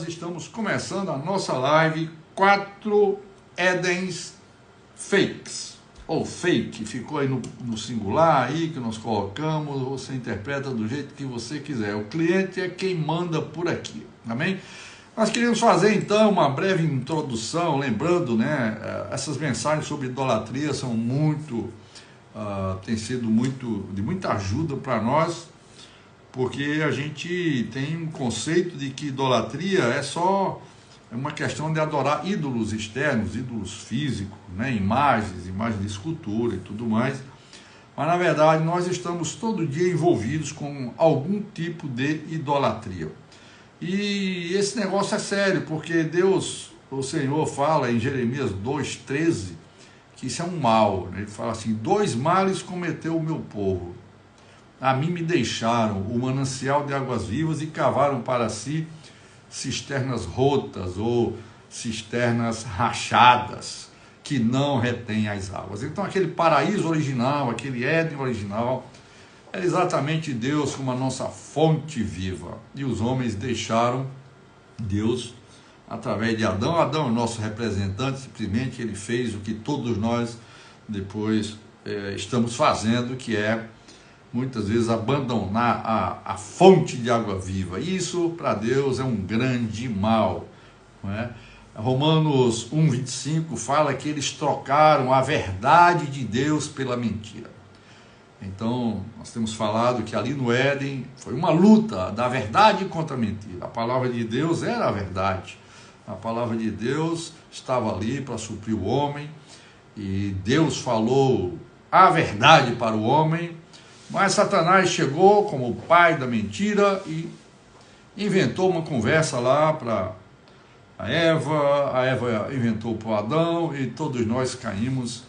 estamos começando a nossa live 4 Édens fakes, ou fake, ficou aí no singular aí que nós colocamos, você interpreta do jeito que você quiser, o cliente é quem manda por aqui, amém? Nós queríamos fazer então uma breve introdução, lembrando, né, essas mensagens sobre idolatria são tem sido de muita ajuda para nós, porque a gente tem um conceito de que idolatria é uma questão de adorar ídolos externos, ídolos físicos, né? imagens de escultura e tudo mais, mas na verdade nós estamos todo dia envolvidos com algum tipo de idolatria. E esse negócio é sério, porque Deus, o Senhor, fala em Jeremias 2,13, que isso é um mal, né? Ele fala assim: 2 males cometeu o meu povo. A mim me deixaram o manancial de águas vivas e cavaram para si cisternas rotas ou cisternas rachadas, que não retêm as águas. Então aquele paraíso original, aquele Éden original, era exatamente Deus como a nossa fonte viva. E os homens deixaram Deus através de Adão. Adão é o nosso representante, simplesmente ele fez o que todos nós depois estamos fazendo, que é muitas vezes abandonar a fonte de água viva. Isso para Deus é um grande mal, não é? Romanos 1,25 fala que eles trocaram a verdade de Deus pela mentira. Então nós temos falado que ali no Éden foi uma luta da verdade contra a mentira. A palavra de Deus era a verdade, a palavra de Deus estava ali para suprir o homem, e Deus falou a verdade para o homem. Mas Satanás chegou como o pai da mentira e inventou uma conversa lá para a Eva inventou para o Adão, e todos nós caímos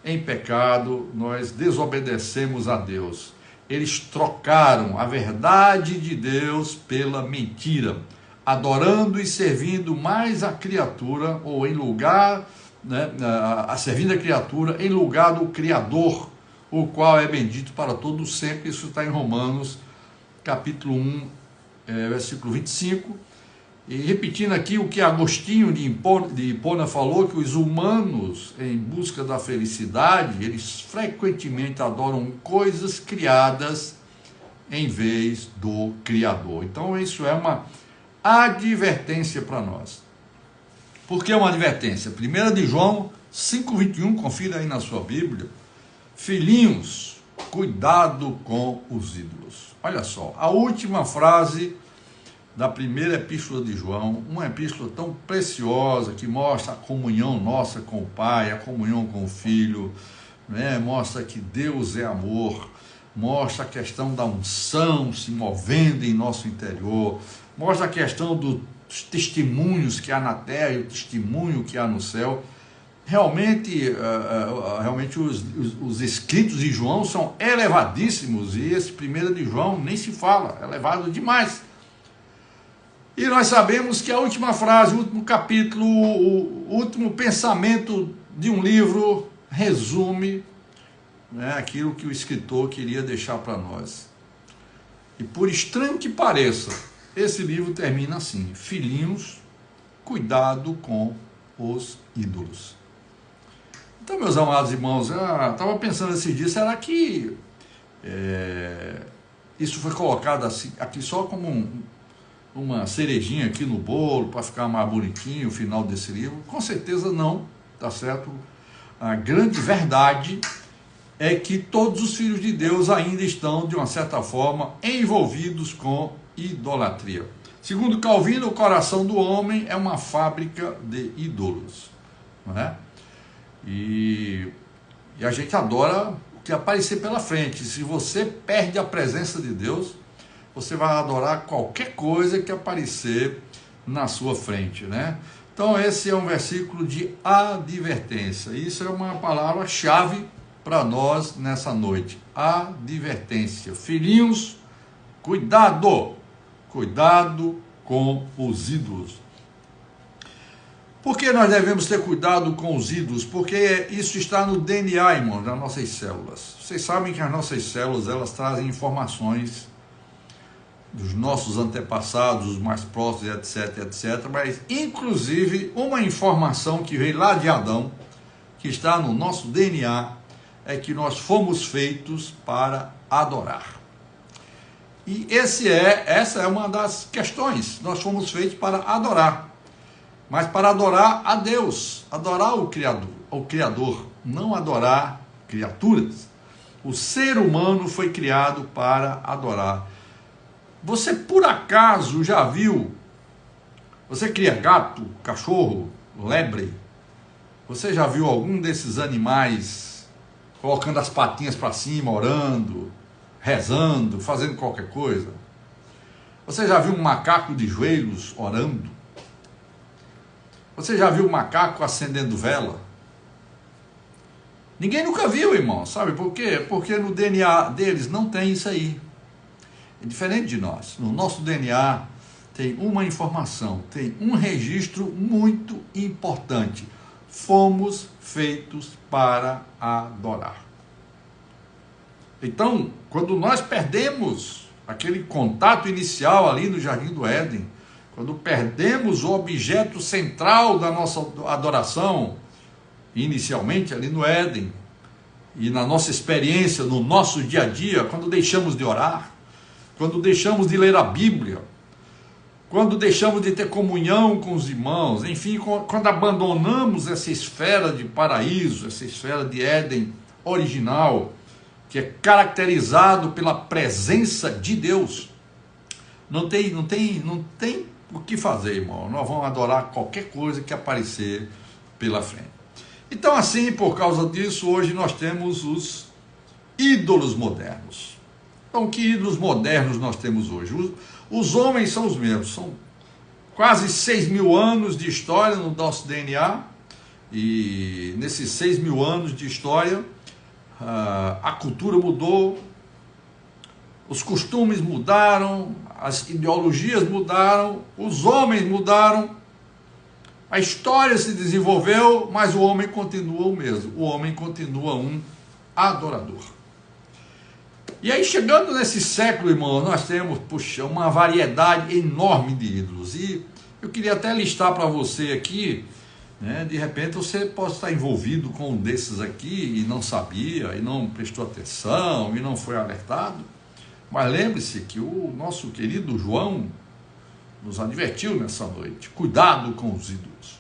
em pecado, nós desobedecemos a Deus. Eles trocaram a verdade de Deus pela mentira, adorando e servindo mais a criatura, ou em lugar, né, servindo a criatura em lugar do Criador, o qual é bendito para todo sempre. Isso está em Romanos, capítulo 1, versículo 25. E repetindo aqui o que Agostinho de Hipona falou, que os humanos, em busca da felicidade, eles frequentemente adoram coisas criadas em vez do Criador. Então isso é uma advertência para nós. Por que uma advertência? 1 de João 5,21, confira aí na sua Bíblia. Filhinhos, cuidado com os ídolos. Olha só, a última frase da primeira epístola de João, uma epístola tão preciosa, que mostra a comunhão nossa com o Pai, a comunhão com o Filho, né? Mostra que Deus é amor, mostra a questão da unção se movendo em nosso interior, mostra a questão dos testemunhos que há na terra e o testemunho que há no céu. Realmente os escritos de João são elevadíssimos, e esse 1 de João nem se fala, é elevado demais. E nós sabemos que a última frase, o último capítulo, o último pensamento de um livro resume, né, aquilo que o escritor queria deixar para nós. E por estranho que pareça, esse livro termina assim: filhinhos, cuidado com os ídolos. Então, meus amados irmãos, eu estava pensando esses dias, será que isso foi colocado assim, aqui só como uma cerejinha aqui no bolo, para ficar mais bonitinho o final desse livro? Com certeza não, tá certo? A grande verdade é que todos os filhos de Deus ainda estão, de uma certa forma, envolvidos com idolatria. Segundo Calvino, o coração do homem é uma fábrica de ídolos, não é? E a gente adora o que aparecer pela frente. Se você perde a presença de Deus, você vai adorar qualquer coisa que aparecer na sua frente, né? Então esse é um versículo de advertência. Isso é uma palavra-chave para nós nessa noite. Advertência. Filhinhos, cuidado! Cuidado com os ídolos. Por que nós devemos ter cuidado com os ídolos? Porque isso está no DNA, irmãos, das nossas células. Vocês sabem que as nossas células, elas trazem informações dos nossos antepassados, os mais próximos, etc, etc, mas inclusive uma informação que veio lá de Adão, que está no nosso DNA, é que nós fomos feitos para adorar. E essa é uma das questões. Nós fomos feitos para adorar, mas para adorar a Deus, adorar o Criador, não adorar criaturas. O ser humano foi criado para adorar. Você por acaso já viu? Você cria gato, cachorro, lebre? Você já viu algum desses animais colocando as patinhas para cima, orando, rezando, fazendo qualquer coisa? Você já viu um macaco de joelhos orando? Você já viu um macaco acendendo vela? Ninguém nunca viu, irmão. Sabe por quê? Porque no DNA deles não tem isso aí. É diferente de nós. No nosso DNA tem uma informação, tem um registro muito importante. Fomos feitos para adorar. Então, quando nós perdemos aquele contato inicial ali no Jardim do Éden, quando perdemos o objeto central da nossa adoração, inicialmente ali no Éden, e na nossa experiência, no nosso dia a dia, quando deixamos de orar, quando deixamos de ler a Bíblia, quando deixamos de ter comunhão com os irmãos, enfim, quando abandonamos essa esfera de paraíso, essa esfera de Éden original, que é caracterizado pela presença de Deus, não tem o que fazer, irmão. Nós vamos adorar qualquer coisa que aparecer pela frente. Então, assim, por causa disso, hoje nós temos os ídolos modernos. Então, que ídolos modernos nós temos hoje? Os homens são os mesmos, são quase 6.000 anos de história no nosso DNA, e nesses 6.000 anos de história, a cultura mudou, os costumes mudaram, as ideologias mudaram, os homens mudaram, a história se desenvolveu, mas o homem continua o mesmo, o homem continua um adorador. E aí, chegando nesse século, irmão, nós temos, uma variedade enorme de ídolos. E eu queria até listar para você aqui, né, de repente você pode estar envolvido com um desses aqui e não sabia, e não prestou atenção, e não foi alertado. Mas lembre-se que o nosso querido João nos advertiu nessa noite. Cuidado com os ídolos.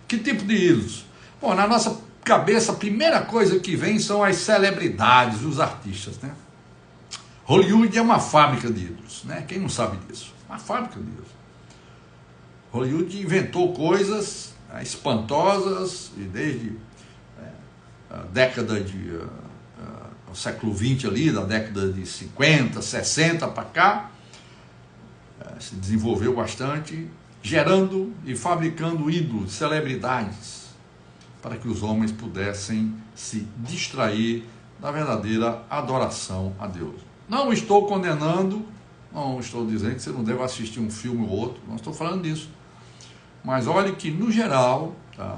Que tipo de ídolos? Bom, na nossa cabeça, a primeira coisa que vem são as celebridades, os artistas, né? Hollywood é uma fábrica de ídolos, né? Quem não sabe disso? Uma fábrica de ídolos. Hollywood inventou coisas espantosas, e desde a década de... o século XX ali, da década de 50, 60 para cá, se desenvolveu bastante, gerando e fabricando ídolos, celebridades, para que os homens pudessem se distrair da verdadeira adoração a Deus. Não estou condenando, não estou dizendo que você não deve assistir um filme ou outro, não estou falando disso. Mas olhe que, no geral, tá,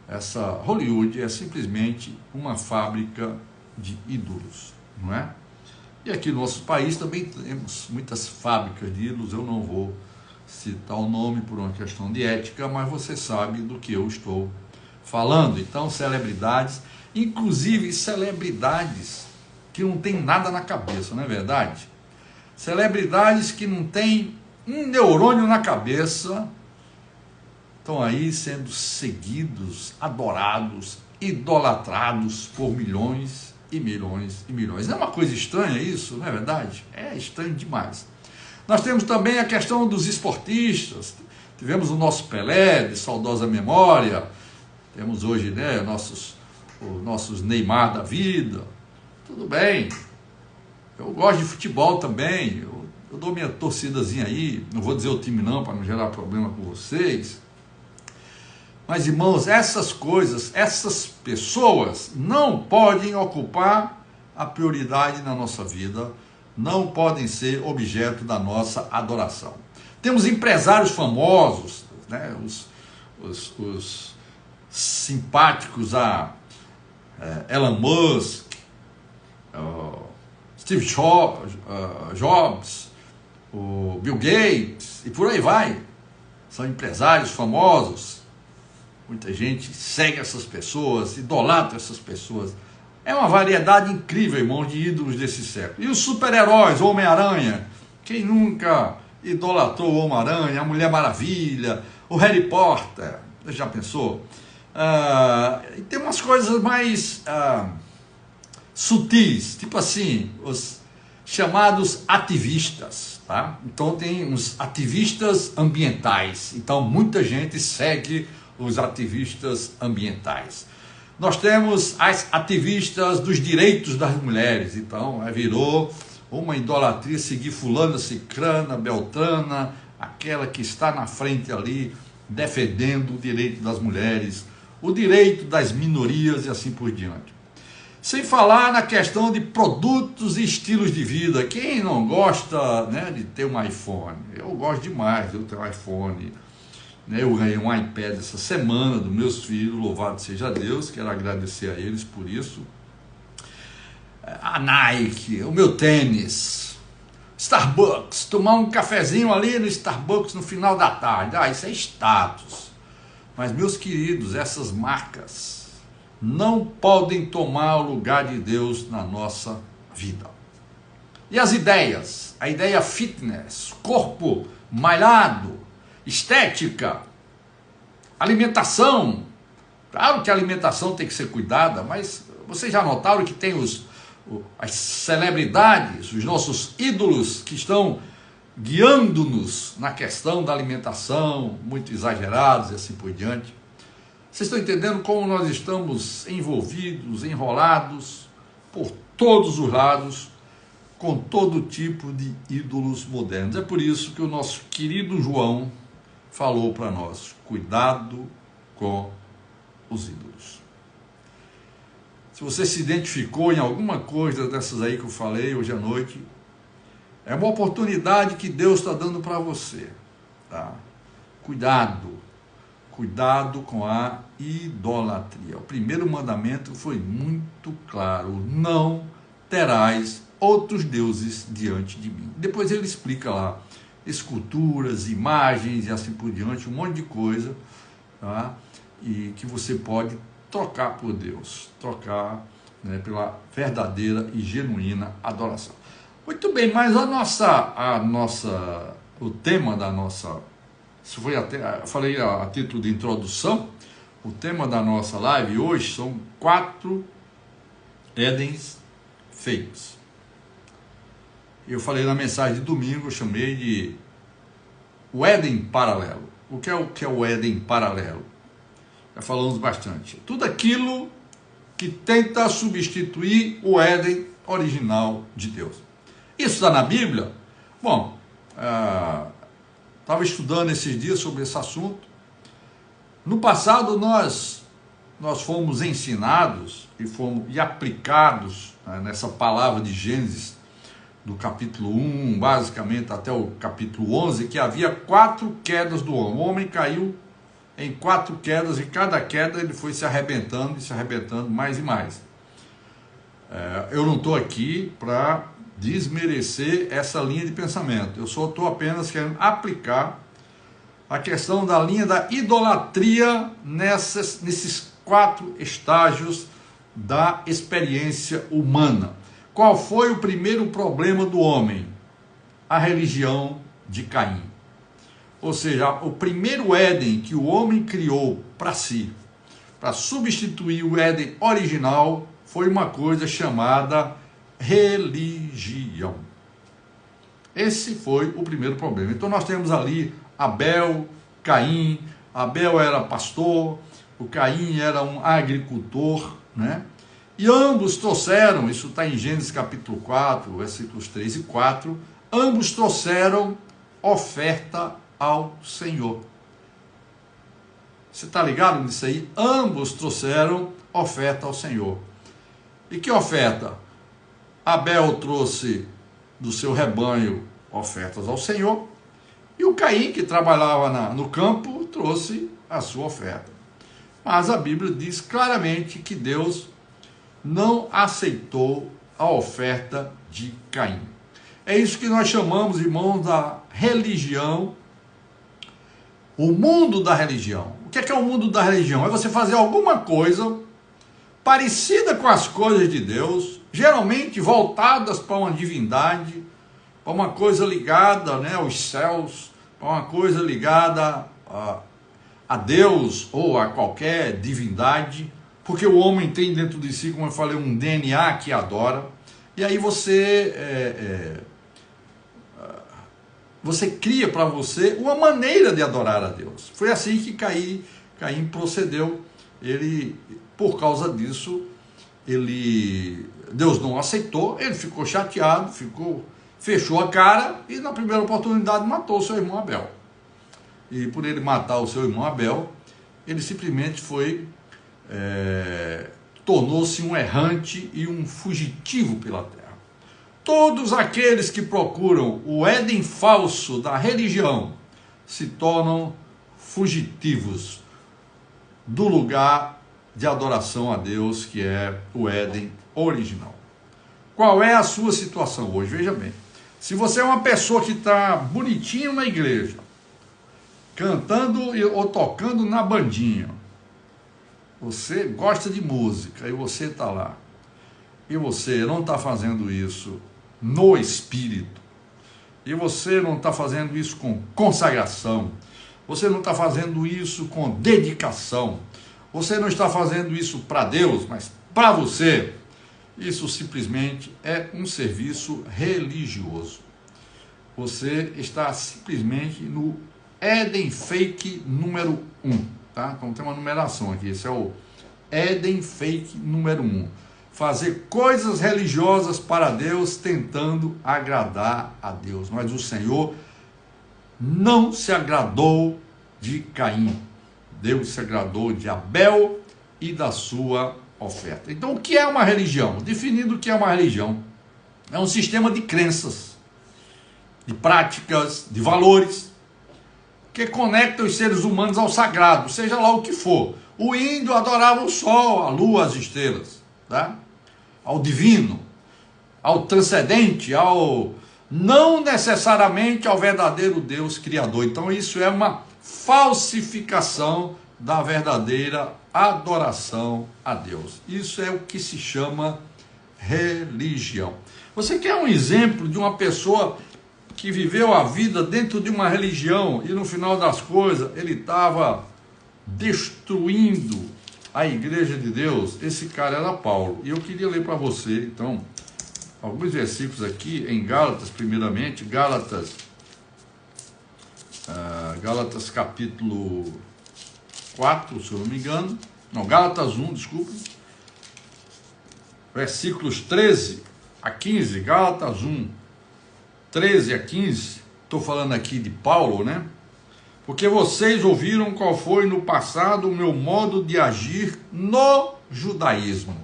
essa Hollywood é simplesmente uma fábrica de ídolos, não é? E aqui no nosso país também temos muitas fábricas de ídolos. Eu não vou citar o nome por uma questão de ética, mas você sabe do que eu estou falando. Então, celebridades, inclusive celebridades que não tem nada na cabeça, não é verdade? Celebridades que não tem um neurônio na cabeça, estão aí sendo seguidos, adorados, idolatrados por milhões e milhões e milhões. Não é uma coisa estranha isso, não é verdade? É estranho demais. Nós temos também a questão dos esportistas. Tivemos o nosso Pelé, de saudosa memória. Temos hoje, né, os nossos Neymar da vida. Tudo bem, eu gosto de futebol também, eu dou minha torcidazinha aí, não vou dizer o time não, para não gerar problema com vocês. Mas, irmãos, essas coisas, essas pessoas não podem ocupar a prioridade na nossa vida, não podem ser objeto da nossa adoração. Temos empresários famosos, né, os simpáticos a Elon Musk, Steve Jobs, o Bill Gates e por aí vai. São empresários famosos. Muita gente segue essas pessoas, idolatra essas pessoas. É uma variedade incrível, irmão, de ídolos desse século. E os super-heróis, o Homem-Aranha. Quem nunca idolatrou o Homem-Aranha, a Mulher Maravilha, o Harry Potter? Você já pensou? E tem umas coisas mais sutis, tipo assim, os chamados ativistas, tá? Então tem uns ativistas ambientais. Então muita gente segue os ativistas ambientais. Nós temos as ativistas dos direitos das mulheres. Então virou uma idolatria seguir fulana, cicrana, beltrana, aquela que está na frente ali defendendo o direito das mulheres, o direito das minorias e assim por diante. Sem falar na questão de produtos e estilos de vida. Quem não gosta, né, de ter um iPhone? Eu gosto demais de ter um iPhone. Eu ganhei um iPad essa semana dos meus filhos, louvado seja Deus, quero agradecer a eles por isso. A Nike, o meu tênis, Starbucks, tomar um cafezinho ali no Starbucks no final da tarde. Isso é status. Mas, meus queridos, essas marcas não podem tomar o lugar de Deus na nossa vida. E as ideias? A ideia fitness, corpo malhado, estética, alimentação. Claro que a alimentação tem que ser cuidada, mas vocês já notaram que tem as celebridades, os nossos ídolos que estão guiando-nos na questão da alimentação, muito exagerados e assim por diante. Vocês estão entendendo como nós estamos envolvidos, enrolados por todos os lados, com todo tipo de ídolos modernos. É por isso que o nosso querido João falou para nós: cuidado com os ídolos. Se você se identificou em alguma coisa dessas aí que eu falei hoje à noite, é uma oportunidade que Deus está dando para você, tá? Cuidado com a idolatria. O primeiro mandamento foi muito claro: não terás outros deuses diante de mim. Depois ele explica lá esculturas, imagens e assim por diante, um monte de coisa, tá? E que você pode trocar por Deus, trocar, né, pela verdadeira e genuína adoração. Muito bem, mas o tema da nossa, isso foi até, eu falei a título de introdução, o tema da nossa live hoje são 4 Édens feios. Eu falei na mensagem de domingo, eu chamei de o Éden paralelo. O que é o Éden paralelo? Já falamos bastante. Tudo aquilo que tenta substituir o Éden original de Deus. Isso está na Bíblia? Bom, estava estudando esses dias sobre esse assunto. No passado nós fomos ensinados e aplicados, né, nessa palavra de Gênesis, do capítulo 1, basicamente até o capítulo 11, que havia 4 quedas do homem. O homem caiu em 4 quedas, e cada queda ele foi se arrebentando mais e mais. Eu não estou aqui para desmerecer essa linha de pensamento. Eu só estou apenas querendo aplicar a questão da linha da idolatria nesses 4 estágios da experiência humana. Qual foi o primeiro problema do homem? A religião de Caim. Ou seja, o primeiro Éden que o homem criou para si, para substituir o Éden original, foi uma coisa chamada religião. Esse foi o primeiro problema. Então nós temos ali Abel, Caim. Abel era pastor, o Caim era um agricultor, né? E ambos trouxeram, isso está em Gênesis capítulo 4, versículos 3 e 4, ambos trouxeram oferta ao Senhor. Você está ligado nisso aí? Ambos trouxeram oferta ao Senhor. E que oferta? Abel trouxe do seu rebanho ofertas ao Senhor, e o Caim, que trabalhava no campo, trouxe a sua oferta. Mas a Bíblia diz claramente que Deus não aceitou a oferta de Caim. É isso que nós chamamos, irmãos, da religião. O mundo da religião. O que é o mundo da religião? É você fazer alguma coisa parecida com as coisas de Deus, geralmente voltadas para uma divindade, para uma coisa ligada, né, aos céus, para uma coisa ligada a Deus ou a qualquer divindade, porque o homem tem dentro de si, como eu falei, um DNA que adora, e aí você cria para você uma maneira de adorar a Deus. Foi assim que Caim procedeu. Ele, por causa disso, Deus não aceitou, ele ficou chateado, fechou a cara e na primeira oportunidade matou o seu irmão Abel. E por ele matar o seu irmão Abel, ele simplesmente tornou-se um errante e um fugitivo pela terra. Todos aqueles que procuram o Éden falso da religião se tornam fugitivos do lugar de adoração a Deus, que é o Éden original. Qual é a sua situação hoje? Veja bem, se você é uma pessoa que está bonitinho na igreja, cantando ou tocando na bandinha, você gosta de música e você está lá, e você não está fazendo isso no Espírito, e você não está fazendo isso com consagração, você não está fazendo isso com dedicação, você não está fazendo isso para Deus, mas para você, isso simplesmente é um serviço religioso. Você está simplesmente no Éden fake número 1, tá? Então tem uma numeração aqui, esse é o Éden fake número 1. Fazer coisas religiosas para Deus, tentando agradar a Deus. Mas o Senhor não se agradou de Caim. Deus se agradou de Abel e da sua oferta. Então, o que é uma religião? Definindo o que é uma religião, é um sistema de crenças, de práticas, de valores, que conecta os seres humanos ao sagrado, seja lá o que for. O índio adorava o sol, a lua, as estrelas, tá? Ao divino, ao transcendente, não necessariamente ao verdadeiro Deus criador. Então isso é uma falsificação da verdadeira adoração a Deus. Isso é o que se chama religião. Você quer um exemplo de uma pessoa que viveu a vida dentro de uma religião e no final das coisas ele estava destruindo a igreja de Deus? Esse cara era Paulo. E eu queria ler para você, então, alguns versículos aqui em Gálatas, primeiramente, Gálatas capítulo 4, se eu não me engano, não, Gálatas 1, desculpa, versículos 13 a 15, Gálatas 1, 13 a 15, estou falando aqui de Paulo, né? Porque vocês ouviram qual foi no passado o meu modo de agir no judaísmo.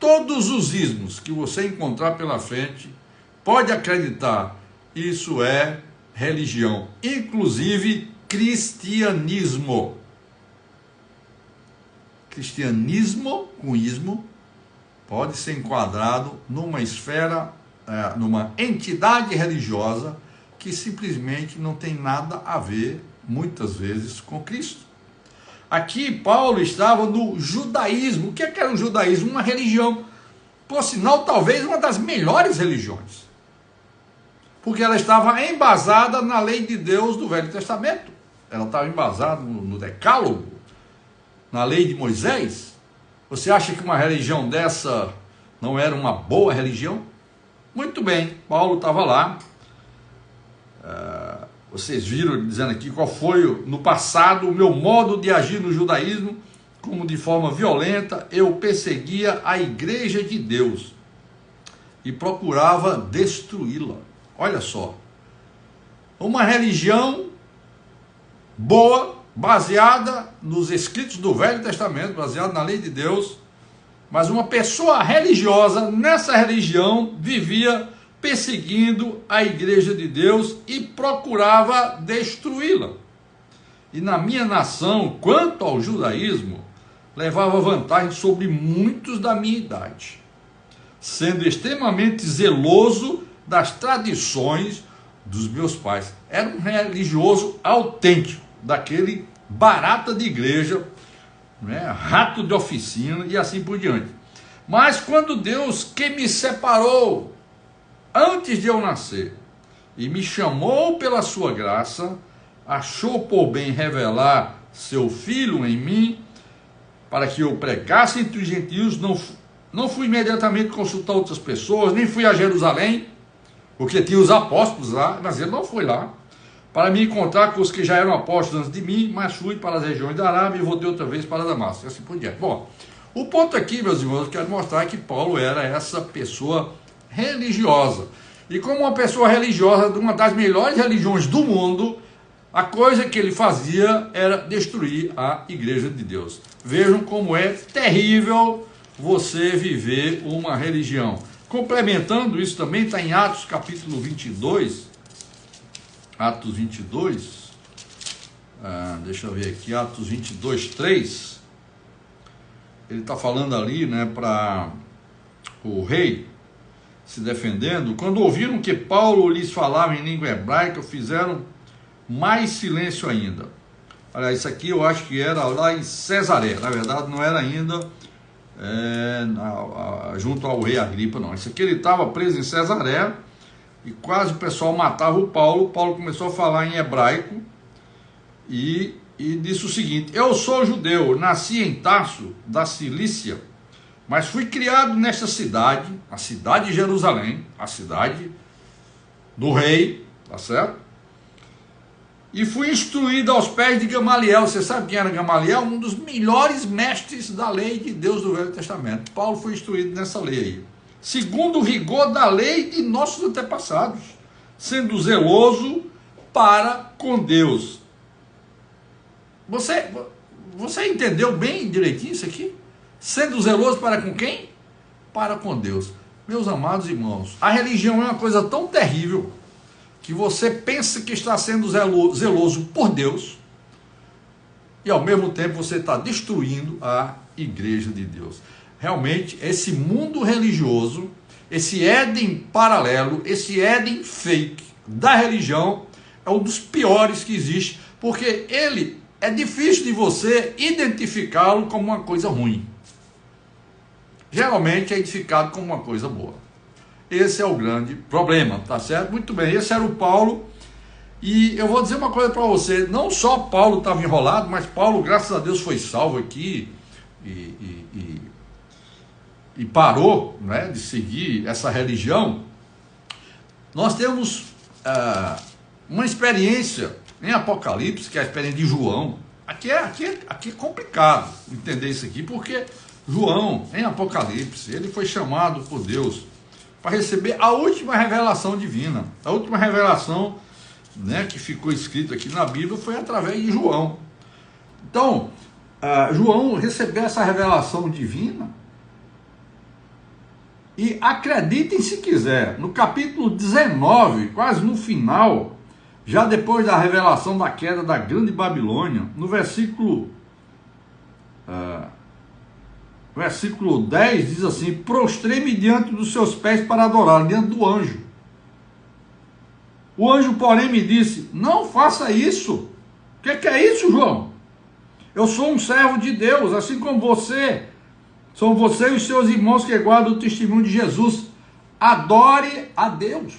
Todos os ismos que você encontrar pela frente, pode acreditar, isso é religião, inclusive cristianismo. Cristianismo, com ismo, pode ser enquadrado numa esfera, numa entidade religiosa que simplesmente não tem nada a ver, muitas vezes, com Cristo. Aqui Paulo estava no judaísmo. O que era o judaísmo? Uma religião, por sinal, talvez uma das melhores religiões, porque ela estava embasada na lei de Deus do Velho Testamento. Ela estava embasada no Decálogo, na lei de Moisés. Você acha que uma religião dessa não era uma boa religião? Muito bem, Paulo estava lá. Vocês viram dizendo aqui qual foi no passado o meu modo de agir no judaísmo, como de forma violenta eu perseguia a igreja de Deus e procurava destruí-la. Olha só, uma religião boa, baseada nos escritos do Velho Testamento, baseada na lei de Deus, mas uma pessoa religiosa nessa religião vivia perseguindo a igreja de Deus e procurava destruí-la. E na minha nação, quanto ao judaísmo, levava vantagem sobre muitos da minha idade. sendo extremamente zeloso das tradições dos meus pais. Era um religioso autêntico, daquele barata de igreja, né, rato de oficina e assim por diante. Mas quando Deus, que me separou antes de eu nascer e me chamou pela sua graça, achou por bem revelar seu Filho em mim, para que eu pregasse entre os gentios, não fui imediatamente consultar outras pessoas, nem fui a Jerusalém, porque tinha os apóstolos lá, mas ele não foi lá, para me encontrar com os que já eram apóstolos antes de mim, mas fui para as regiões da Arábia e voltei outra vez para Damasco, e assim por diante. Bom, o ponto aqui, meus irmãos, eu quero mostrar que Paulo era essa pessoa religiosa. E como uma pessoa religiosa de uma das melhores religiões do mundo, a coisa que ele fazia era destruir a igreja de Deus. Vejam como é terrível você viver uma religião. Complementando isso também, está em Atos capítulo 22. Atos 22. Deixa eu ver aqui, Atos 22, 3. Ele está falando ali, né, para o rei se defendendo. Quando ouviram que Paulo lhes falava em língua hebraica, fizeram mais silêncio ainda. Olha, isso aqui eu acho que era lá em Cesaré. Na verdade, não era ainda junto ao rei Agripa, não. Isso aqui ele estava preso em Cesaré e quase o pessoal matava o Paulo. Paulo começou a falar em hebraico e disse o seguinte: eu sou judeu, nasci em Tarso, da Cilícia, mas fui criado nesta cidade, a cidade de Jerusalém, a cidade do rei, tá certo? E fui instruído aos pés de Gamaliel. Você sabe quem era Gamaliel? Um dos melhores mestres da lei de Deus do Velho Testamento. Paulo foi instruído nessa lei aí, segundo o rigor da lei de nossos antepassados, sendo zeloso para com Deus. Você entendeu bem direitinho isso aqui? Sendo zeloso para com quem? Para com Deus. Meus amados irmãos, a religião é uma coisa tão terrível que você pensa que está sendo zeloso por Deus e ao mesmo tempo você está destruindo a igreja de Deus. Realmente, esse mundo religioso, esse Éden paralelo, esse Éden fake da religião é um dos piores que existe, porque ele é difícil de você identificá-lo como uma coisa ruim. Geralmente é identificado como uma coisa boa. Esse é o grande problema, tá certo? Muito bem, esse era o Paulo. E eu vou dizer uma coisa para você: não só Paulo estava enrolado, mas Paulo, graças a Deus, foi salvo aqui e parou, né, de seguir essa religião. Nós temos uma experiência em Apocalipse, que é a experiência de João. Aqui é complicado entender isso aqui, porque João, em Apocalipse, ele foi chamado por Deus para receber a última revelação divina. A última revelação, né, que ficou escrito aqui na Bíblia foi através de João. Então, João recebeu essa revelação divina e, acreditem se quiser, no capítulo 19, quase no final, já depois da revelação da queda da grande Babilônia, no versículo 10 diz assim: prostrei-me diante dos seus pés para adorar, diante do anjo. O anjo, porém, me disse: não faça isso. O que é isso, João? Eu sou um servo de Deus, assim como você. São você e os seus irmãos que guardam o testemunho de Jesus. Adore a Deus.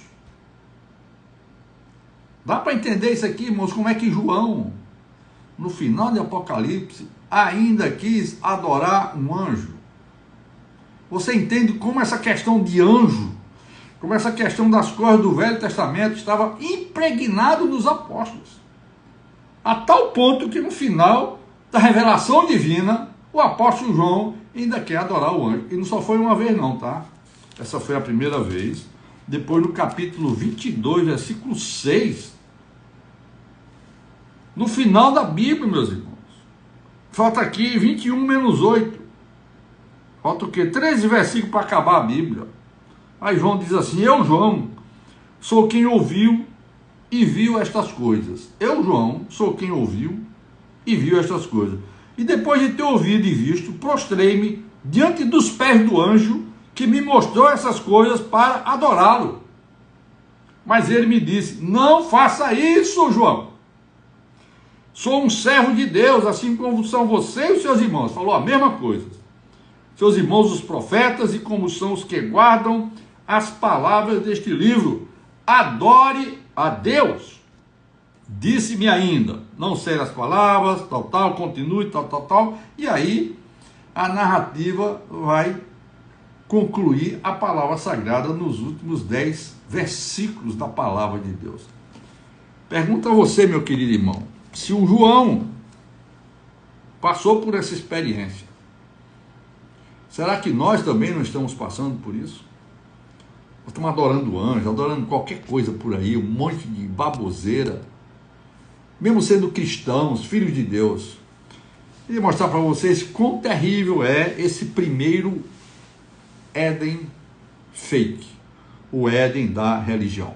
Dá para entender isso aqui, irmãos? Como é que João, no final de Apocalipse, ainda quis adorar um anjo? Você entende como essa questão de anjo, como essa questão das coisas do Velho Testamento estava impregnado nos apóstolos, a tal ponto que no final da revelação divina, o apóstolo João ainda quer adorar o anjo. E não só foi uma vez não, tá? Essa foi a primeira vez. Depois no capítulo 22, versículo 6, no final da Bíblia, meus irmãos, falta aqui 21 menos 8, falta o quê? 13 versículos para acabar a Bíblia. Aí João diz assim: eu, João, sou quem ouviu e viu estas coisas. Eu, João, sou quem ouviu e viu estas coisas. E depois de ter ouvido e visto, prostrei-me diante dos pés do anjo que me mostrou essas coisas para adorá-lo. Mas ele me disse: não faça isso, João. Sou um servo de Deus, assim como são você e os seus irmãos. Falou a mesma coisa. Seus irmãos, os profetas, e como são os que guardam as palavras deste livro. Adore a Deus. Disse-me ainda: não sei as palavras, tal, continue, tal. E aí a narrativa vai concluir a palavra sagrada nos últimos 10 versículos da palavra de Deus. Pergunta a você, meu querido irmão, se o João passou por essa experiência, será que nós também não estamos passando por isso? Nós estamos adorando anjo, adorando qualquer coisa por aí, um monte de baboseira, mesmo sendo cristãos, filhos de Deus. Queria mostrar para vocês quão terrível é esse primeiro Éden fake, o Éden da religião.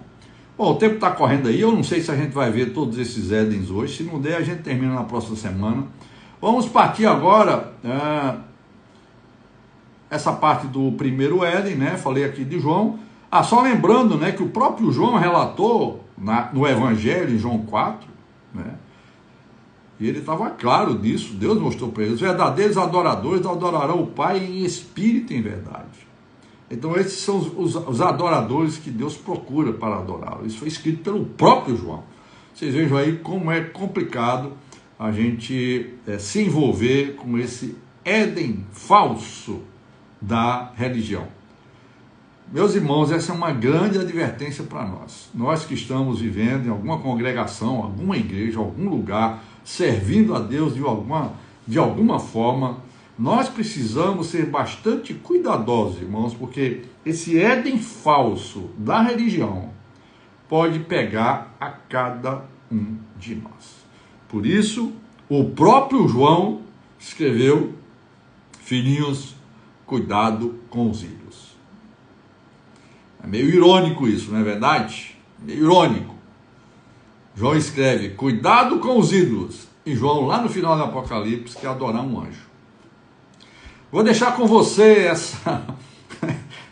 Bom, o tempo está correndo aí, eu não sei se a gente vai ver todos esses Édens hoje, se não der a gente termina na próxima semana. Vamos partir agora, essa parte do primeiro Éden, né? Falei aqui de João. Só lembrando, né, que o próprio João relatou no Evangelho, em João 4, né? E ele estava claro disso, Deus mostrou para ele: os verdadeiros adoradores adorarão o Pai em espírito e em verdade. Então esses são os adoradores que Deus procura para adorá-lo. Isso foi escrito pelo próprio João. Vocês vejam aí como é complicado a gente se envolver com esse Éden falso da religião. Meus irmãos, essa é uma grande advertência para nós. Nós que estamos vivendo em alguma congregação, alguma igreja, algum lugar, servindo a Deus de alguma forma, nós precisamos ser bastante cuidadosos, irmãos, porque esse Éden falso da religião pode pegar a cada um de nós. Por isso, o próprio João escreveu: filhinhos, cuidado com os ídolos. É meio irônico isso, não é verdade? Meio irônico. João escreve: cuidado com os ídolos. E João, lá no final do Apocalipse, quer adorar um anjo. Vou deixar com você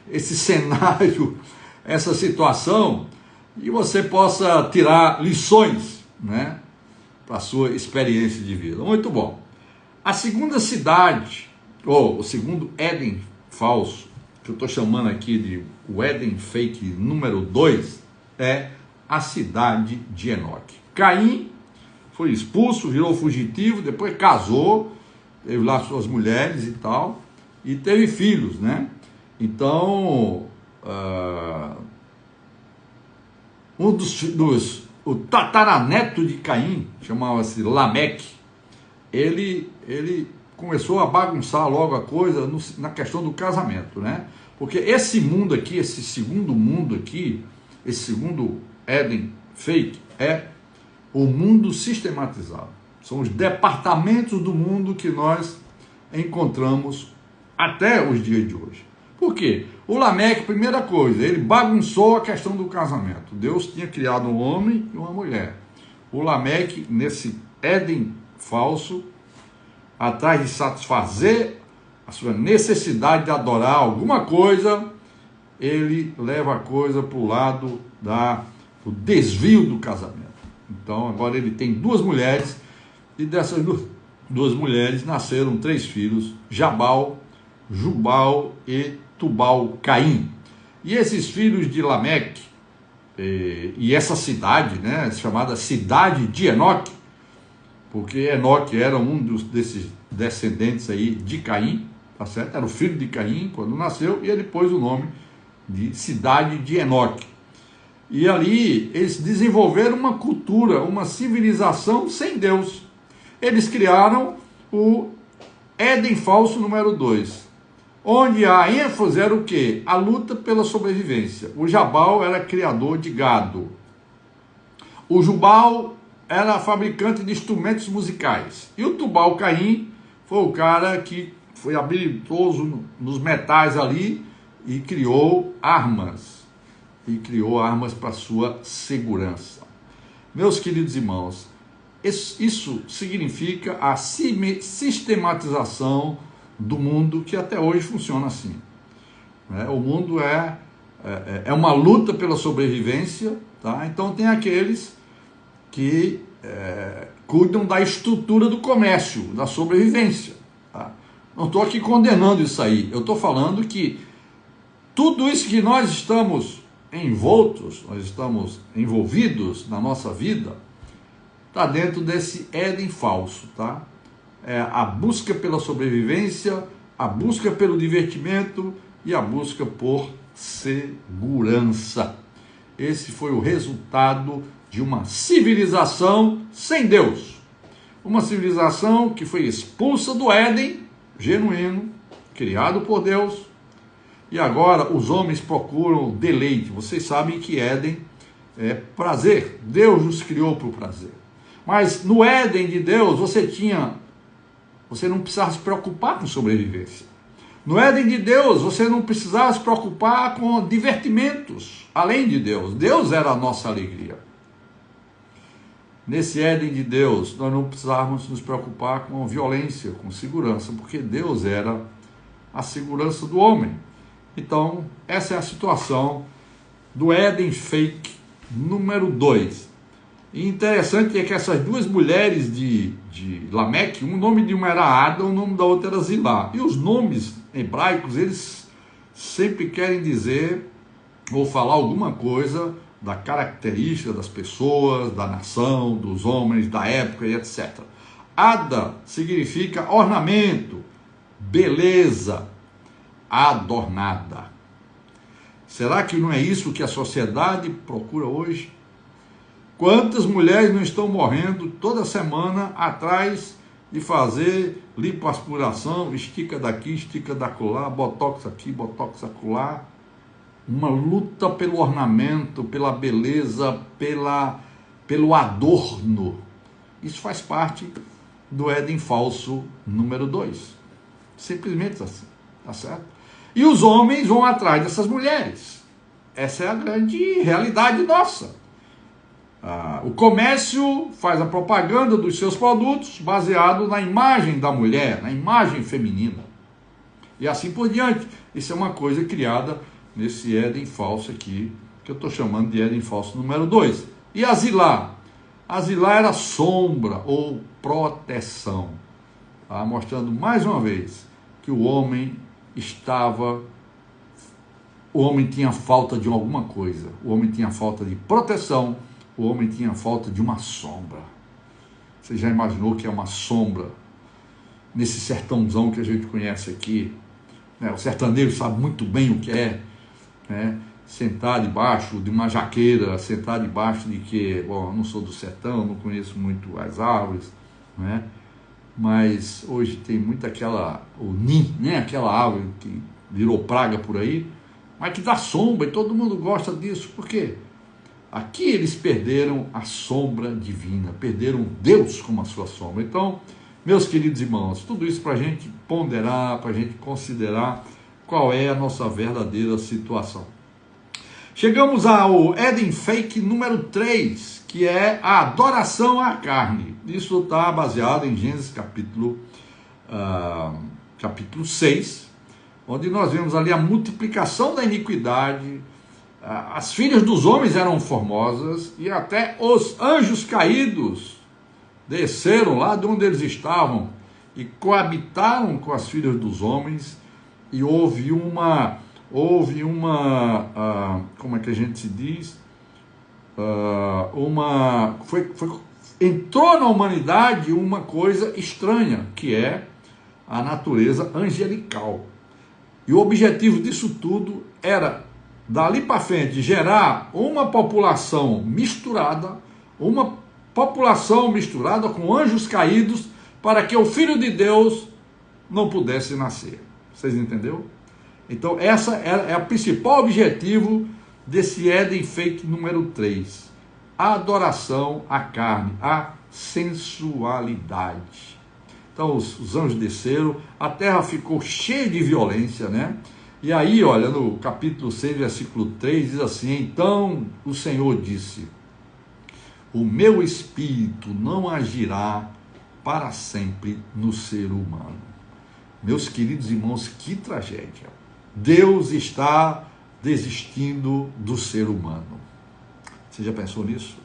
esse cenário, essa situação, e você possa tirar lições, né, para a sua experiência de vida. Muito bom. A segunda cidade, ou o segundo Éden falso, que eu estou chamando aqui de o Éden fake número 2, é a cidade de Enoque. Caim foi expulso, virou fugitivo, depois casou, teve lá suas mulheres e tal, e teve filhos, né? Então, o tataraneto de Caim, chamava-se Lameque, ele começou a bagunçar logo a coisa na questão do casamento, né? Porque esse mundo aqui, esse segundo mundo aqui, esse segundo Éden fake, é o mundo sistematizado. São os departamentos do mundo que nós encontramos até os dias de hoje. Por quê? O Lameque, primeira coisa, ele bagunçou a questão do casamento. Deus tinha criado um homem e uma mulher. O Lameque, nesse Éden falso, atrás de satisfazer a sua necessidade de adorar alguma coisa, ele leva a coisa para o lado do desvio do casamento. Então agora ele tem 2 mulheres, e dessas duas mulheres nasceram 3 filhos: Jabal, Jubal e Tubal-Caim. E esses filhos de Lameque, e essa cidade, né, chamada cidade de Enoque, porque Enoque era um desses descendentes aí de Caim, tá certo? Era o filho de Caim quando nasceu, e ele pôs o nome de cidade de Enoque. E ali eles desenvolveram uma cultura, uma civilização sem Deus. Eles criaram o Éden falso número 2, onde a ênfase era o quê? A luta pela sobrevivência. O Jabal era criador de gado. O Jubal era fabricante de instrumentos musicais. E o Tubal-Caim foi o cara que foi habilidoso nos metais ali e criou armas. E criou armas para sua segurança. Meus queridos irmãos, isso significa a sistematização do mundo, que até hoje funciona assim. né? O mundo é uma luta pela sobrevivência, tá? Então tem aqueles que cuidam da estrutura do comércio, da sobrevivência, tá? Não estou aqui condenando isso aí, eu estou falando que tudo isso que nós estamos envoltos, nós estamos envolvidos na nossa vida, está dentro desse Éden falso, tá? É a busca pela sobrevivência, a busca pelo divertimento e a busca por segurança. Esse foi o resultado de uma civilização sem Deus. Uma civilização que foi expulsa do Éden genuíno, criado por Deus, e agora os homens procuram deleite. Vocês sabem que Éden é prazer. Deus nos criou para o prazer. Mas no Éden de Deus você não precisava se preocupar com sobrevivência. No Éden de Deus você não precisava se preocupar com divertimentos além de Deus. Deus era a nossa alegria. Nesse Éden de Deus nós não precisávamos nos preocupar com violência, com segurança, porque Deus era a segurança do homem. Então, essa é a situação do Éden fake número 2. E interessante é que essas duas mulheres de Lameque, o nome de uma era Ada, o nome da outra era Zilá. E os nomes hebraicos, eles sempre querem dizer ou falar alguma coisa da característica das pessoas, da nação, dos homens, da época e etc. Ada significa ornamento, beleza, adornada. Será que não é isso que a sociedade procura hoje? Quantas mulheres não estão morrendo toda semana atrás de fazer lipoaspiração, estica daqui, estica dacolá, botox aqui, botox acolá? Uma luta pelo ornamento, pela beleza, pelo adorno. Isso faz parte do Éden falso número 2. Simplesmente assim, tá certo? E os homens vão atrás dessas mulheres. Essa é a grande realidade nossa. O comércio faz a propaganda dos seus produtos baseado na imagem da mulher, na imagem feminina. E assim por diante. Isso é uma coisa criada nesse Éden falso aqui, que eu estou chamando de Éden falso número 2. E a Zilá? A Zilá era sombra ou proteção. Tá? Mostrando mais uma vez que o homem tinha falta de alguma coisa, o homem tinha falta de proteção, o homem tinha falta de uma sombra. Você já imaginou que é uma sombra nesse sertãozão que a gente conhece aqui, né? O sertanejo sabe muito bem o que é, né? Sentar debaixo de uma jaqueira, sentar debaixo de que, bom, eu não sou do sertão, não conheço muito as árvores, né? Mas hoje tem muito o nim, né? Aquela árvore que virou praga por aí, mas que dá sombra e todo mundo gosta disso. Por quê? Aqui eles perderam a sombra divina, perderam Deus como a sua sombra. Então, meus queridos irmãos, tudo isso para a gente ponderar, para a gente considerar qual é a nossa verdadeira situação. Chegamos ao Éden fake número 3, que é a adoração à carne. Isso está baseado em Gênesis capítulo 6, onde nós vemos ali a multiplicação da iniquidade. As filhas dos homens eram formosas e até os anjos caídos desceram lá de onde eles estavam e coabitaram com as filhas dos homens, e houve uma como é que a gente se diz? Entrou na humanidade uma coisa estranha, que é a natureza angelical. E o objetivo disso tudo era, dali para frente, gerar uma população misturada com anjos caídos, para que o Filho de Deus não pudesse nascer. Vocês entenderam? Então, essa é o principal objetivo desse Éden fake número 3. A adoração à carne, à sensualidade. Então, os anjos desceram, a terra ficou cheia de violência, né? E aí, olha, no capítulo 6, versículo 3, diz assim: então o Senhor disse: o meu espírito não agirá para sempre no ser humano. Meus queridos irmãos, que tragédia. Deus está desistindo do ser humano. Você já pensou nisso?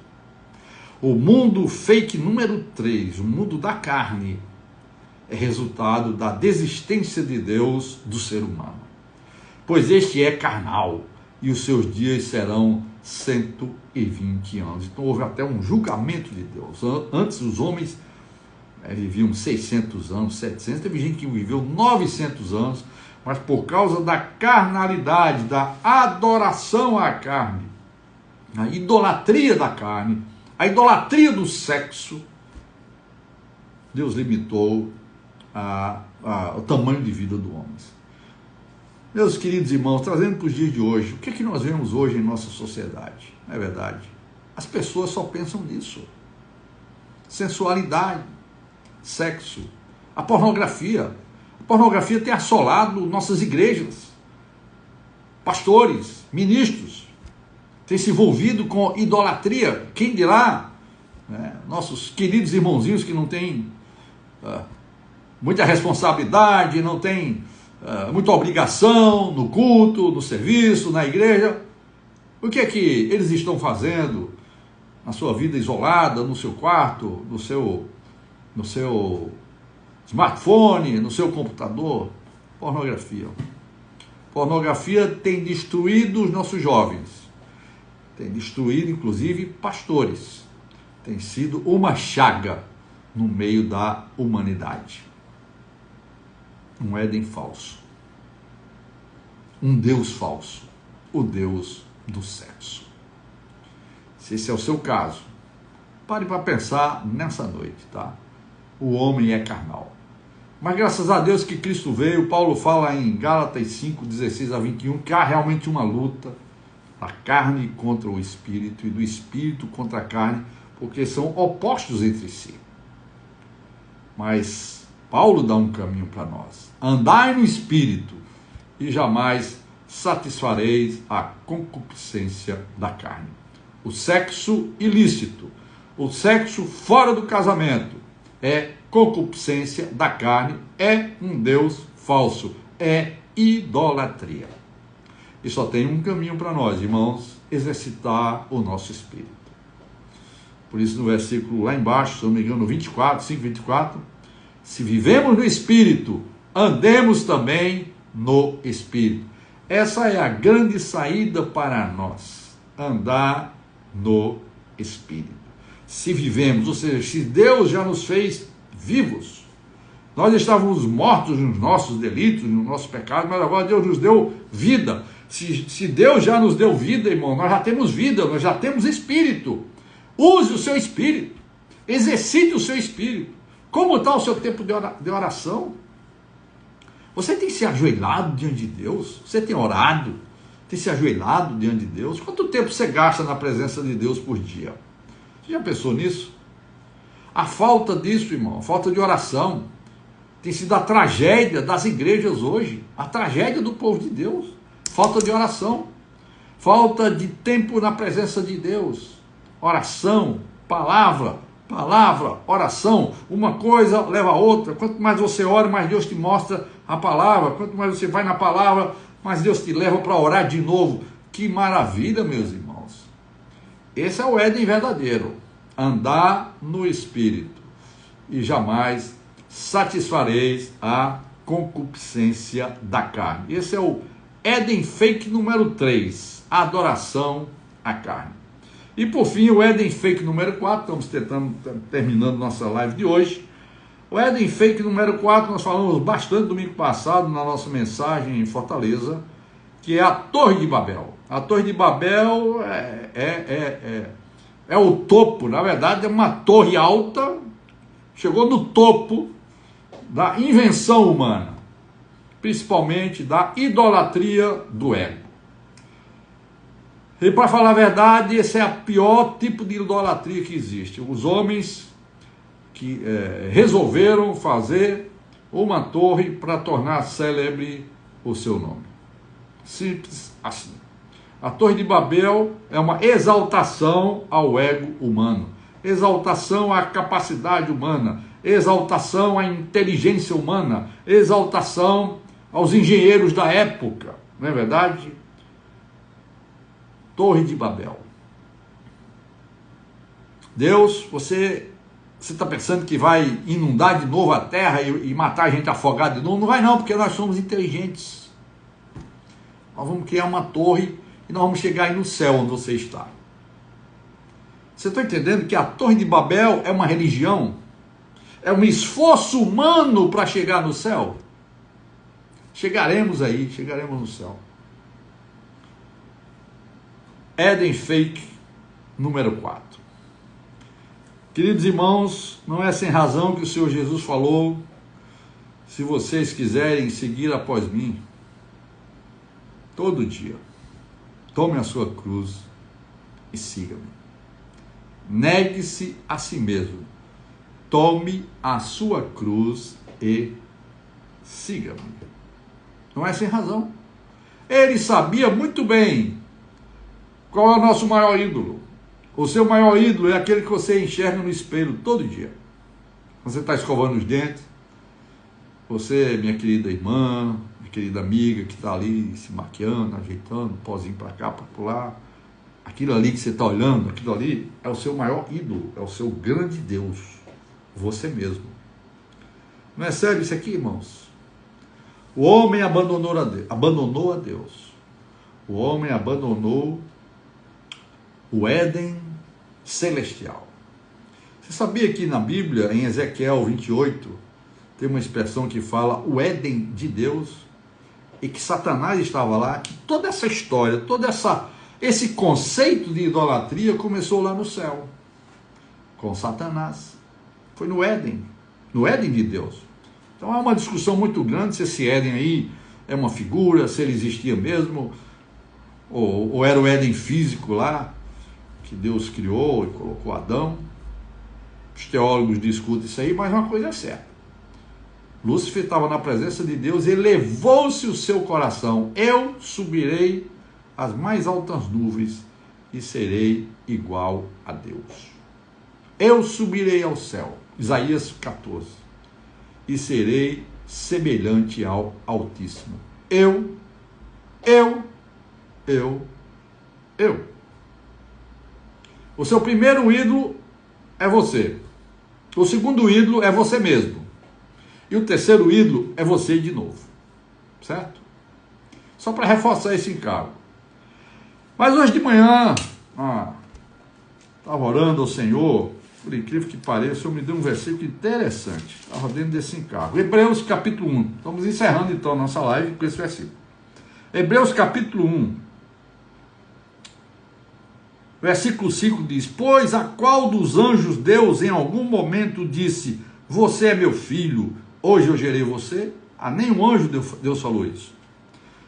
O mundo fake número 3, o mundo da carne, é resultado da desistência de Deus do ser humano. Pois este é carnal, e os seus dias serão 120 anos. Então houve até um julgamento de Deus. Antes os homens viviam 600 anos, 700, teve gente que viveu 900 anos, mas por causa da carnalidade, da adoração à carne, a idolatria da carne, a idolatria do sexo, Deus limitou o tamanho de vida do homem. Meus queridos irmãos, trazendo para os dias de hoje, o que é que nós vemos hoje em nossa sociedade? Não é verdade? As pessoas só pensam nisso. Sensualidade, sexo, a pornografia. A pornografia tem assolado nossas igrejas. Pastores, ministros, têm se envolvido com idolatria. Quem dirá, né? Nossos queridos irmãozinhos que não têm muita responsabilidade, não têm muita obrigação no culto, no serviço, na igreja. O que é que eles estão fazendo na sua vida isolada, no seu quarto, no seu smartphone, no seu computador? Pornografia. Pornografia tem destruído os nossos jovens, tem destruído inclusive pastores, tem sido uma chaga no meio da humanidade. Um Éden falso, um Deus falso, o Deus do sexo. Se esse é o seu caso, pare para pensar nessa noite, tá? O homem é carnal. Mas graças a Deus que Cristo veio. Paulo fala em Gálatas 5, 16 a 21, que há realmente uma luta da carne contra o espírito e do espírito contra a carne, porque são opostos entre si. Mas Paulo dá um caminho para nós. Andai no espírito e jamais satisfareis a concupiscência da carne. O sexo ilícito, o sexo fora do casamento, é concupiscência da carne, é um Deus falso, é idolatria. E só tem um caminho para nós, irmãos: exercitar o nosso espírito. Por isso, no versículo lá embaixo, se não me engano, 24, 5, 24, se vivemos no espírito, andemos também no espírito. Essa é a grande saída para nós, andar no espírito. Se vivemos, ou seja, se Deus já nos fez vivos, nós estávamos mortos nos nossos delitos, no nosso pecado, mas agora Deus nos deu vida. Se Deus já nos deu vida, irmão, nós já temos vida, nós já temos espírito. Use o seu espírito, exercite o seu espírito. Como está o seu tempo de oração? Você tem se ajoelhado diante de Deus? Você tem orado? Tem se ajoelhado diante de Deus? Quanto tempo você gasta na presença de Deus por dia? Você já pensou nisso? A falta disso, irmão, a falta de oração, tem sido a tragédia das igrejas hoje, a tragédia do povo de Deus. Falta de oração, falta de tempo na presença de Deus. Oração, palavra, oração, uma coisa leva a outra. Quanto mais você ora, mais Deus te mostra a palavra. Quanto mais você vai na palavra, mais Deus te leva para orar de novo. Que maravilha, meus irmãos. Esse é o Éden verdadeiro. Andar no Espírito e jamais satisfareis a concupiscência da carne. Esse é o Éden fake número 3, a adoração à carne. E por fim, o Éden fake número 4, estamos terminando nossa live de hoje. O Éden fake número 4, nós falamos bastante domingo passado na nossa mensagem em Fortaleza, que é a Torre de Babel. A Torre de Babel é o topo, na verdade é uma torre alta, chegou no topo da invenção humana, principalmente da idolatria do ego. E para falar a verdade, esse é o pior tipo de idolatria que existe. Os homens que resolveram fazer uma torre para tornar célebre o seu nome. Simples assim. A Torre de Babel é uma exaltação ao ego humano, exaltação à capacidade humana, exaltação à inteligência humana, exaltação aos engenheiros da época, não é verdade? Torre de Babel. Deus, você está pensando que vai inundar de novo a terra e matar a gente afogada de novo? Não vai não, porque nós somos inteligentes. Nós vamos criar uma torre e nós vamos chegar aí no céu onde você está. Você está entendendo que a Torre de Babel é uma religião? É um esforço humano para chegar no céu? Chegaremos aí, chegaremos no céu. Éden fake número 4. Queridos irmãos, não é sem razão que o Senhor Jesus falou: se vocês quiserem seguir após mim, todo dia, tome a sua cruz e siga-me. Negue-se a si mesmo, tome a sua cruz e siga-me. Não é sem razão. Ele sabia muito bem qual é o nosso maior ídolo. O seu maior ídolo é aquele que você enxerga no espelho todo dia. Você está escovando os dentes, você, minha querida irmã, minha querida amiga que está ali se maquiando, ajeitando, pozinho para cá, para lá. Aquilo ali que você está olhando, aquilo ali é o seu maior ídolo, é o seu grande Deus, você mesmo. Não é sério isso aqui, irmãos? O homem abandonou a Deus. O homem abandonou o Éden celestial. Você sabia que na Bíblia, em Ezequiel 28, tem uma expressão que fala o Éden de Deus, e que Satanás estava lá, que toda essa história, esse conceito de idolatria começou lá no céu, com Satanás. Foi no Éden de Deus. Então há uma discussão muito grande se esse Éden aí é uma figura, se ele existia mesmo, ou era o Éden físico lá, que Deus criou e colocou Adão. Os teólogos discutem isso aí, mas uma coisa é certa: Lúcifer estava na presença de Deus, elevou-se o seu coração. Eu subirei às mais altas nuvens e serei igual a Deus. Eu subirei ao céu, Isaías 14, e serei semelhante ao Altíssimo. Eu. O seu primeiro ídolo é você. O segundo ídolo é você mesmo. E o terceiro ídolo é você de novo. Certo? Só para reforçar esse encargo. Mas hoje de manhã, estava orando ao Senhor, por incrível que pareça, o Senhor me deu um versículo interessante. Estava dentro desse encargo. Hebreus capítulo 1. Estamos encerrando então a nossa live com esse versículo. Hebreus capítulo 1. Versículo 5 diz: pois a qual dos anjos Deus em algum momento disse: você é meu filho, hoje eu gerei você? A nenhum anjo Deus falou isso.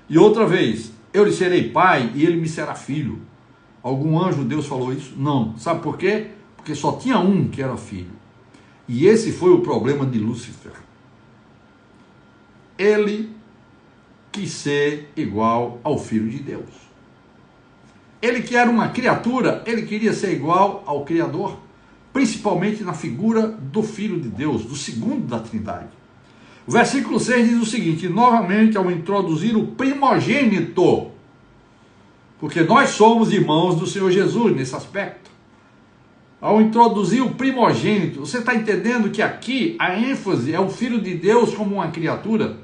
E outra vez: eu lhe serei pai e ele me será filho. Algum anjo Deus falou isso? Não. Sabe por quê? Porque só tinha um que era filho. E esse foi o problema de Lúcifer. Ele quis ser igual ao Filho de Deus. Ele que era uma criatura, ele queria ser igual ao Criador, principalmente na figura do Filho de Deus, do segundo da Trindade. O versículo 6 diz o seguinte: novamente, ao introduzir o primogênito, porque nós somos irmãos do Senhor Jesus nesse aspecto, ao introduzir o primogênito, você está entendendo que aqui a ênfase é o Filho de Deus como uma criatura?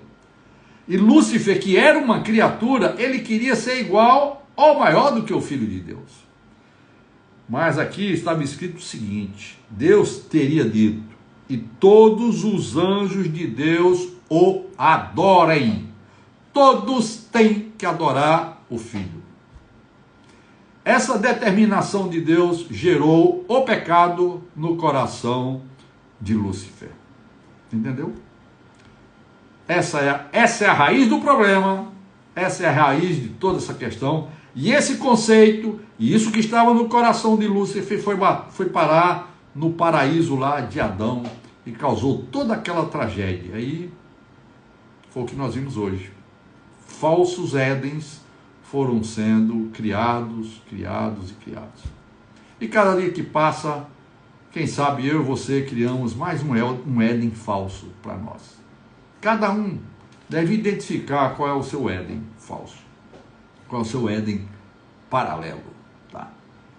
E Lúcifer, que era uma criatura, ele queria ser igual ou maior do que o Filho de Deus. Mas aqui estava escrito o seguinte: Deus teria dito: e todos os anjos de Deus o adorem. Todos têm que adorar o Filho. Essa determinação de Deus gerou o pecado no coração de Lúcifer. Entendeu? Essa é a raiz do problema, essa é a raiz de toda essa questão. E esse conceito, e isso que estava no coração de Lúcifer, foi parar no paraíso lá de Adão e causou toda aquela tragédia. Aí foi o que nós vimos hoje. Falsos Édens foram sendo criados. E cada dia que passa, quem sabe eu e você criamos mais um Éden falso para nós. Cada um deve identificar qual é o seu Éden falso, qual é o seu Éden paralelo. Tá?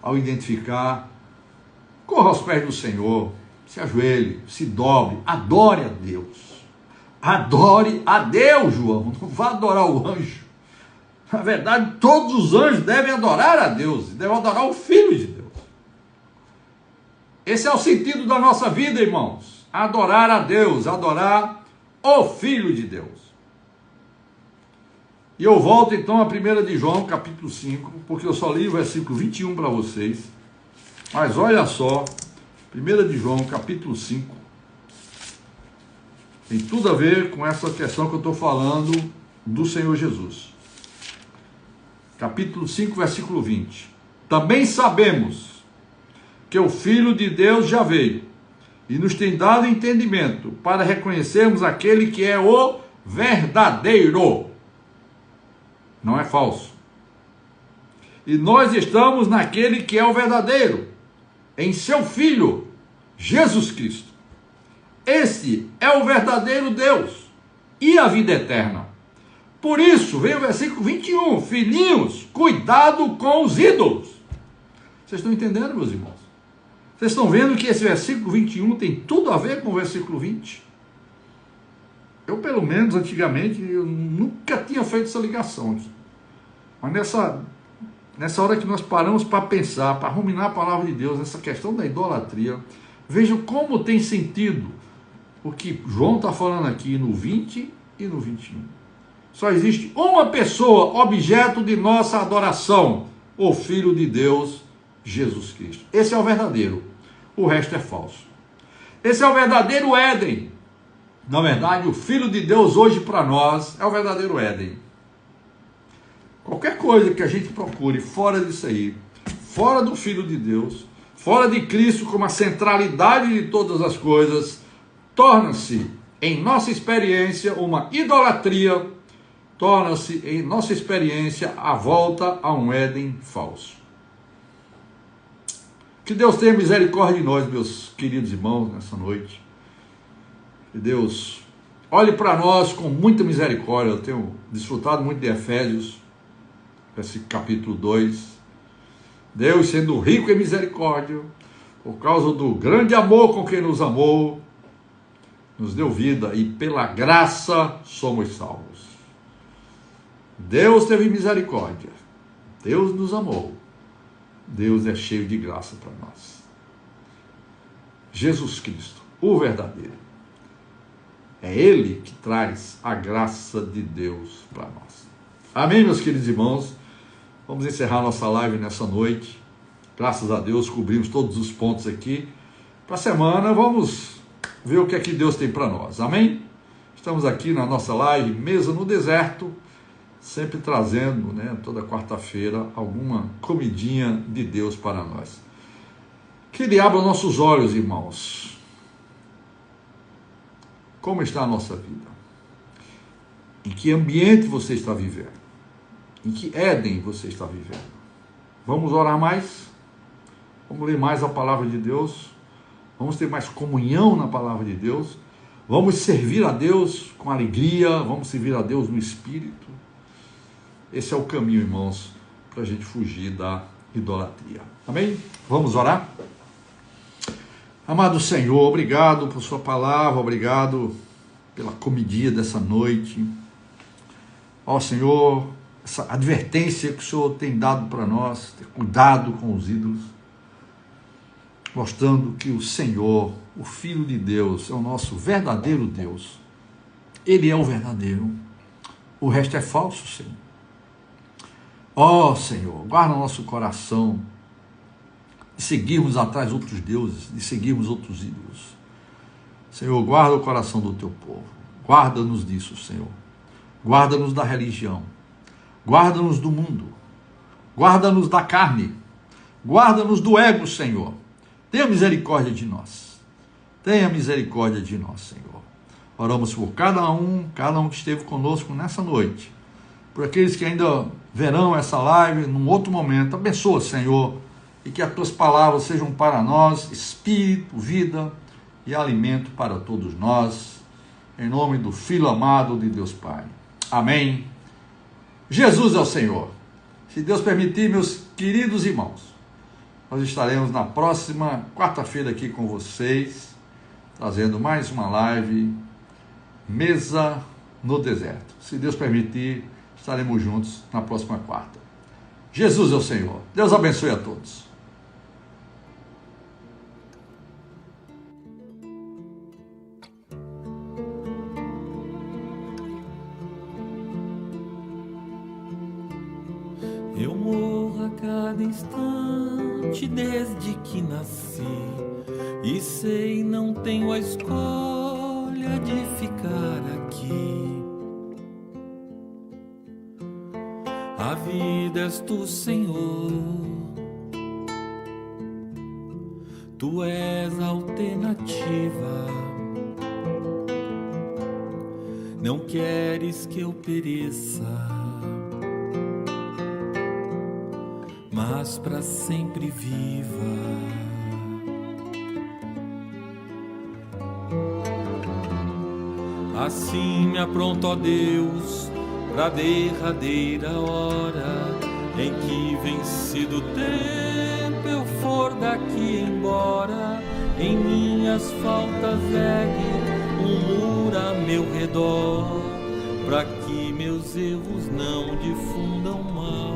Ao identificar, corra aos pés do Senhor, se ajoelhe, se dobre, adore a Deus. Adore a Deus, João, não vá adorar o anjo. Na verdade, todos os anjos devem adorar a Deus, devem adorar o Filho de Deus. Esse é o sentido da nossa vida, irmãos. Adorar a Deus, adorar o Filho de Deus. E eu volto então a 1 de João, capítulo 5, porque eu só li o versículo 21 para vocês. Mas olha só, 1 de João, capítulo 5, tem tudo a ver com essa questão que eu estou falando do Senhor Jesus. Capítulo 5, versículo 20. Também sabemos que o Filho de Deus já veio e nos tem dado entendimento para reconhecermos aquele que é o verdadeiro. Não é falso. E nós estamos naquele que é o verdadeiro, em seu Filho, Jesus Cristo. Esse é o verdadeiro Deus e a vida eterna. Por isso, veio o versículo 21, filhinhos, cuidado com os ídolos. Vocês estão entendendo, meus irmãos? Vocês estão vendo que esse versículo 21 tem tudo a ver com o versículo 20? Eu, pelo menos, antigamente, eu nunca tinha feito essa ligação aqui. Mas nessa hora que nós paramos para pensar, para ruminar a palavra de Deus, nessa questão da idolatria, vejam como tem sentido o que João está falando aqui no 20 e no 21. Só existe uma pessoa, objeto de nossa adoração, o Filho de Deus, Jesus Cristo. Esse é o verdadeiro, o resto é falso. Esse é o verdadeiro Éden. Na verdade, o Filho de Deus hoje para nós é o verdadeiro Éden. Qualquer coisa que a gente procure fora disso aí, fora do Filho de Deus, fora de Cristo como a centralidade de todas as coisas, torna-se, em nossa experiência, uma idolatria, torna-se, em nossa experiência, a volta a um Éden falso. Que Deus tenha misericórdia de nós, meus queridos irmãos, nessa noite. Que Deus olhe para nós com muita misericórdia. Eu tenho desfrutado muito de Efésios, esse capítulo 2. Deus, sendo rico em misericórdia, por causa do grande amor com que nos amou, nos deu vida e pela graça somos salvos. Deus teve misericórdia, Deus nos amou, Deus é cheio de graça para nós. Jesus Cristo, o verdadeiro, é Ele que traz a graça de Deus para nós. Amém, meus queridos irmãos? Vamos encerrar nossa live nessa noite. Graças a Deus, cobrimos todos os pontos aqui. Para a semana, vamos ver o que é que Deus tem para nós. Amém? Estamos aqui na nossa live, Mesa no Deserto, sempre trazendo, toda quarta-feira, alguma comidinha de Deus para nós. Que Ele abra nossos olhos, irmãos. Como está a nossa vida? Em que ambiente você está vivendo? Em que Éden você está vivendo? Vamos orar mais? Vamos ler mais a palavra de Deus? Vamos ter mais comunhão na palavra de Deus? Vamos servir a Deus com alegria? Vamos servir a Deus no Espírito? Esse é o caminho, irmãos, para a gente fugir da idolatria. Amém? Vamos orar? Amado Senhor, obrigado por sua palavra, obrigado pela comidinha dessa noite. Ó Senhor, essa advertência que o Senhor tem dado para nós, ter cuidado com os ídolos, mostrando que o Senhor, o Filho de Deus, é o nosso verdadeiro Deus. Ele é o verdadeiro, o resto é falso, Senhor. Ó Senhor, guarda o nosso coração de seguirmos atrás outros deuses, de seguirmos outros ídolos. Senhor, guarda o coração do teu povo, guarda-nos disso, Senhor. Guarda-nos da religião, guarda-nos do mundo, guarda-nos da carne, guarda-nos do ego, Senhor. Tenha misericórdia de nós, tenha misericórdia de nós, Senhor. Oramos por cada um que esteve conosco nessa noite, por aqueles que ainda verão essa live num outro momento. Abençoa, Senhor, e que as tuas palavras sejam para nós espírito, vida e alimento para todos nós. em nome do Filho amado de Deus Pai. Amém. Jesus é o Senhor. Se Deus permitir, meus queridos irmãos, nós estaremos na próxima quarta-feira aqui com vocês, trazendo mais uma live, Mesa no Deserto. Se Deus permitir, estaremos juntos na próxima quarta. Jesus é o Senhor. Deus abençoe a todos. Eu morro a cada instante desde que nasci, e sei não tenho a escolha de ficar aqui. A vida és tu, Senhor, tu és a alternativa. Não queres que eu pereça, mas para sempre viva. Assim me apronto, ó Deus, pra derradeira hora em que, vencido o tempo, eu for daqui embora. Em minhas faltas ergue muro a meu redor, pra que meus erros não difundam mal.